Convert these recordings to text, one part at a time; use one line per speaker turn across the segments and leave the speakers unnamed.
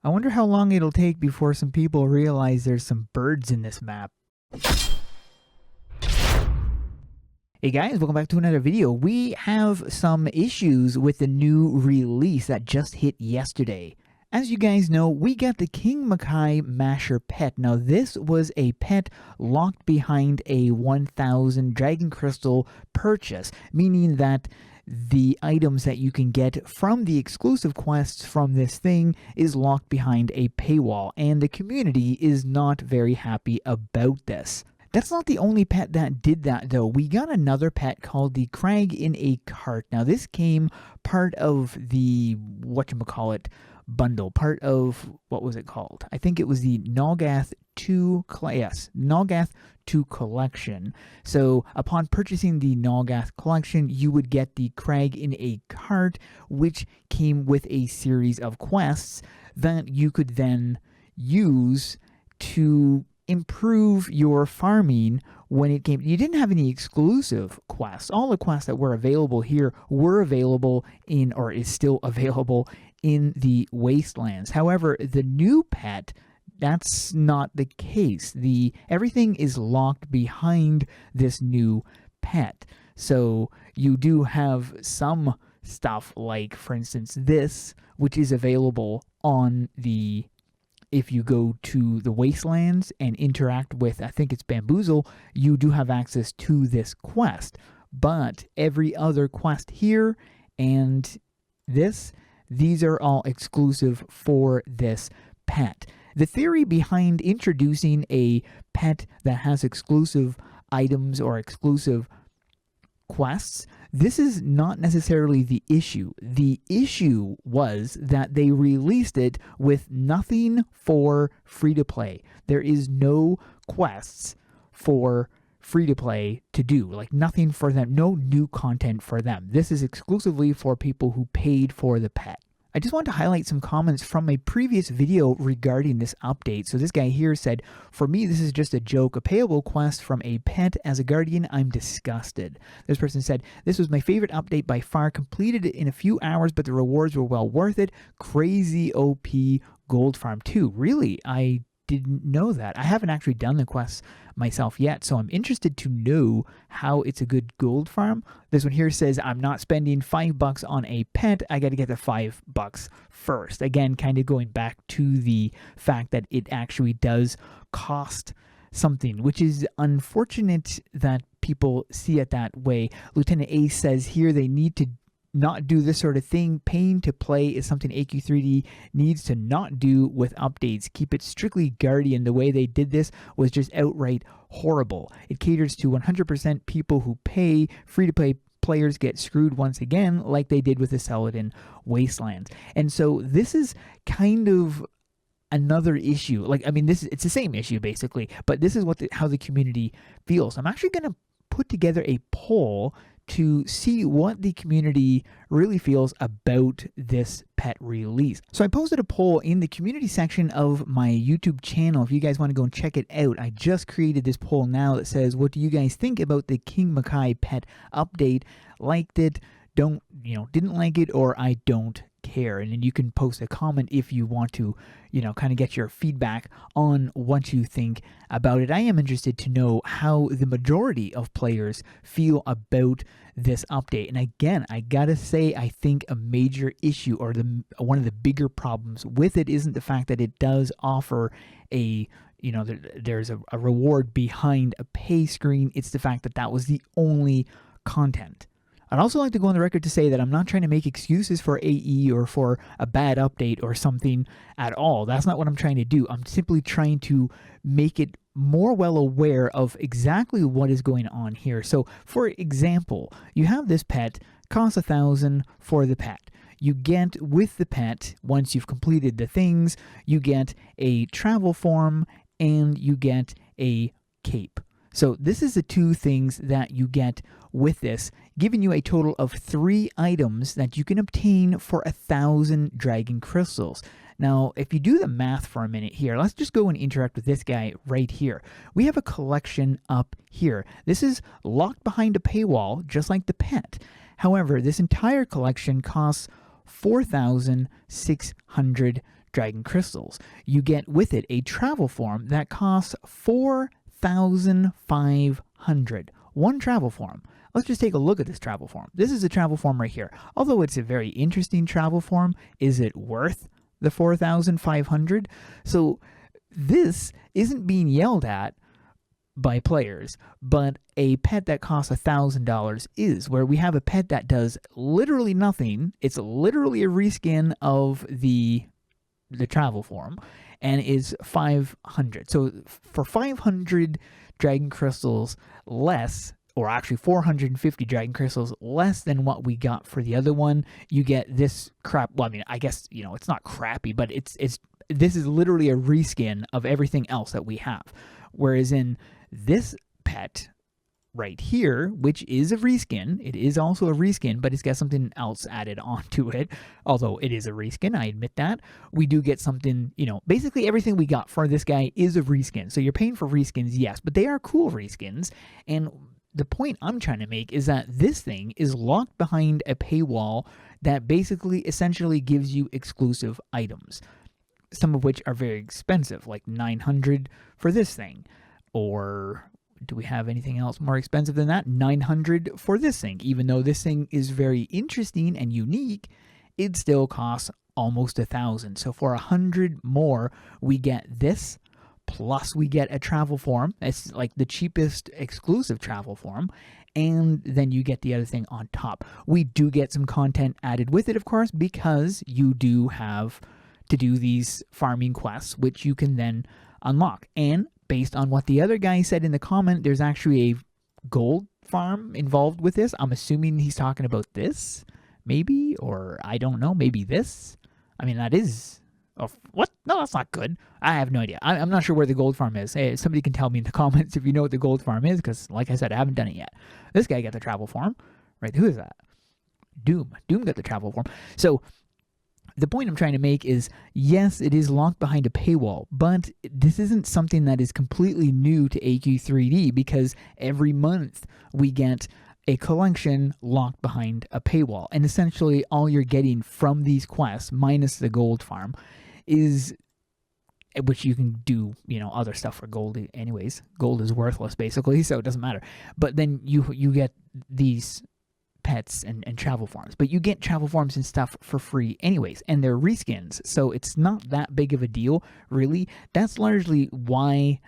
I wonder how long it'll take before some people realize there's some birds in this map. Hey guys, welcome back to another video. We have some issues with the new release that just hit yesterday. As you guys know, we got the King Makai Masher pet. Now this was a pet locked behind a 1000 Dragon Crystal purchase, meaning that the items that you can get from the exclusive quests from this thing is locked behind a paywall, and the community is not very happy about this. That's not the only pet that did that though. We got another pet called the Crag in a Cart. Now this came part of the whatchamacallit bundle, part of, what was it called? I think it was the Nalgath 2 Nalgath 2 collection. So upon purchasing the Nalgath collection, you would get the Crag in a Cart, which came with a series of quests that you could then use to improve your farming when it came. You didn't have any exclusive quests. All the quests that were available here were available in, or is still available in the Wastelands. However, the new pet, that's not the case. Everything is locked behind this new pet. So you do have some stuff like, for instance, this, which is available on the, if you go to the Wastelands and interact with, I think it's Bamboozle, you do have access to this quest. But every other quest here and these are all exclusive for this pet. The theory behind introducing a pet that has exclusive items or exclusive quests, this is not necessarily the issue. The issue was that they released it with nothing for free-to-play. There is no quests for free-to-play to do, like nothing for them, no new content for them. This is exclusively for people who paid for the pet. I just want to highlight some comments from a previous video regarding this update. So this guy here said, "For me, this is just a joke, a payable quest from a pet. As a guardian, I'm disgusted." This person said, "This was my favorite update by far, completed it in a few hours, but the rewards were well worth it. Crazy OP gold farm too." Really? I didn't know that. I haven't actually done the quests myself yet, so I'm interested to know how it's a good gold farm. This one here says, "I'm not spending $5 on a pet. I got to get the $5 first." Again, kind of going back to the fact that it actually does cost something, which is unfortunate that people see it that way. Lieutenant Ace says here they need to not do this sort of thing. Paying to play is something AQ3D needs to not do with updates. Keep it strictly Guardian. The way they did this was just outright horrible. It caters to 100% people who pay. Free-to-play players get screwed once again, like they did with the Celadon Wastelands. And so this is kind of another issue. Like, I mean, it's the same issue basically, but this is how the community feels. I'm actually going to put together a poll to see what the community really feels about this pet release. So I posted a poll in the community section of my YouTube channel. If you guys want to go and check it out, I just created this poll now that says, what do you guys think about the King Makai pet update? Liked it, didn't like it, or I don't care. And then you can post a comment if you want to, kind of get your feedback on what you think about it. I am interested to know how the majority of players feel about this update. And again, I gotta say, I think a major issue, or one of the bigger problems with it, isn't the fact that it does offer there's a reward behind a pay screen. It's the fact that that was the only content. I'd also like to go on the record to say that I'm not trying to make excuses for AE or for a bad update or something at all. That's not what I'm trying to do. I'm simply trying to make it more well aware of exactly what is going on here. So, for example, you have this pet, costs 1,000 for the pet. You get with the pet, once you've completed the things, you get a travel form and you get a cape. So this is the two things that you get with this, giving you a total of 3 items that you can obtain for 1,000 Dragon Crystals. Now, if you do the math for a minute here, let's just go and interact with this guy right here. We have a collection up here. This is locked behind a paywall, just like the pet. However, this entire collection costs 4,600 dragon crystals. You get with it a travel form that costs 4,500. One travel form. Let's just take a look at this travel form. This is a travel form right here. Although it's a very interesting travel form, is it worth the 4,500? So this isn't being yelled at by players, but a pet that costs $1,000 is, where we have a pet that does literally nothing. It's literally a reskin of the travel form, and is 500. So for 500 dragon crystals less, or actually 450 dragon crystals less than what we got for the other one, you get this crap. Well, I mean, I guess, you know, it's not crappy, but this is literally a reskin of everything else that we have. Whereas in this pet right here, which is a reskin, it is also a reskin, but it's got something else added onto it. Although it is a reskin, I admit that. We do get something, you know, basically everything we got for this guy is a reskin. So you're paying for reskins, yes, but they are cool reskins. And the point I'm trying to make is that this thing is locked behind a paywall that basically essentially gives you exclusive items, some of which are very expensive, like 900 for this thing. Or do we have anything else more expensive than that? 900 for this thing. Even though this thing is very interesting and unique, it still costs almost 1,000. So for 100 more, we get this, plus we get a travel form. It's like the cheapest exclusive travel form. And then you get the other thing on top. We do get some content added with it, of course, because you do have to do these farming quests, which you can then unlock. And based on what the other guy said in the comment, there's actually a gold farm involved with this. I'm assuming he's talking about this, maybe, or I don't know, maybe this. I mean, that is... Oh, what? No, that's not good. I have no idea. I'm not sure where the gold farm is. Hey, somebody can tell me in the comments if you know what the gold farm is, because like I said, I haven't done it yet. This guy got the travel form. Right, who is that? Doom. Doom got the travel form. So the point I'm trying to make is, yes, it is locked behind a paywall, but this isn't something that is completely new to AQ3D, because every month we get a collection locked behind a paywall. And essentially all you're getting from these quests, minus the gold farm, is, which you can do, you know, other stuff for gold anyways. Gold is worthless basically, so it doesn't matter. But then you get these pets and travel forms, but you get travel forms and stuff for free anyways, and they're reskins, so it's not that big of a deal, really. That's largely why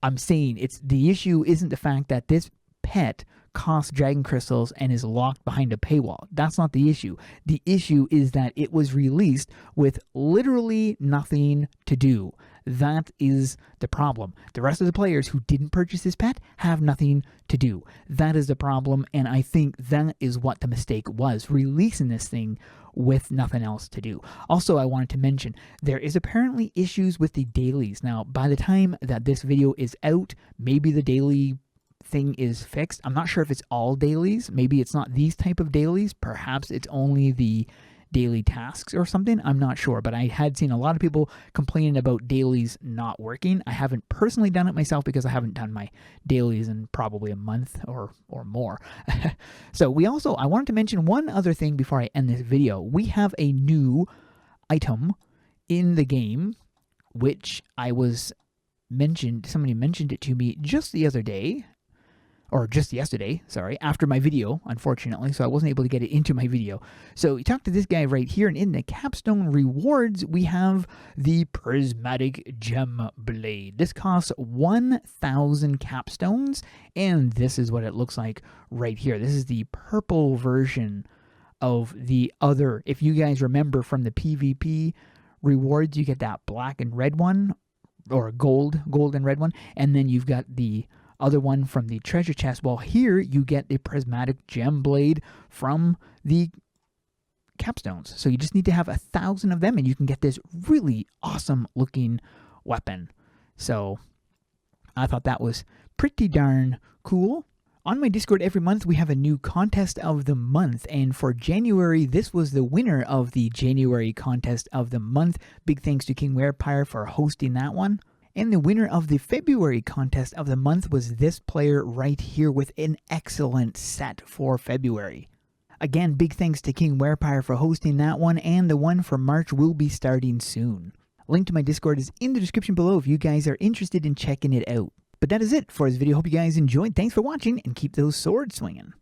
I'm saying the issue isn't the fact that this pet costs dragon crystals and is locked behind a paywall. That's not the issue. The issue is that it was released with literally nothing to do. That is the problem. The rest of the players who didn't purchase this pet have nothing to do. That is the problem, and I think that is what the mistake was, releasing this thing with nothing else to do. Also, I wanted to mention, there is apparently issues with the dailies. Now, by the time that this video is out, maybe the daily thing is fixed. I'm not sure if it's all dailies. Maybe it's not these type of dailies. Perhaps it's only the daily tasks or something. I'm not sure, but I had seen a lot of people complaining about dailies not working. I haven't personally done it myself because I haven't done my dailies in probably a month or more. So I wanted to mention one other thing before I end this video. We have a new item in the game, which somebody mentioned it to me just the other day. Or just yesterday, sorry, after my video, unfortunately, so I wasn't able to get it into my video. So we talked to this guy right here, and in the capstone rewards, we have the prismatic gem blade. This costs 1,000 capstones, and this is what it looks like right here. This is the purple version of the other. If you guys remember from the PvP rewards, you get that black and red one, or gold and red one, and then you've got the other one from the treasure chest. Well, here you get the prismatic gem blade from the capstones. So you just need to have 1,000 of them and you can get this really awesome looking weapon. So I thought that was pretty darn cool. On my Discord every month, we have a new contest of the month, and for January, this was the winner of the January contest of the month. Big thanks to King Werepire for hosting that one. And the winner of the February contest of the month was this player right here with an excellent set for February. Again, big thanks to King Werepire for hosting that one, and the one for March will be starting soon. Link to my Discord is in the description below if you guys are interested in checking it out. But that is it for this video. Hope you guys enjoyed. Thanks for watching, and keep those swords swinging.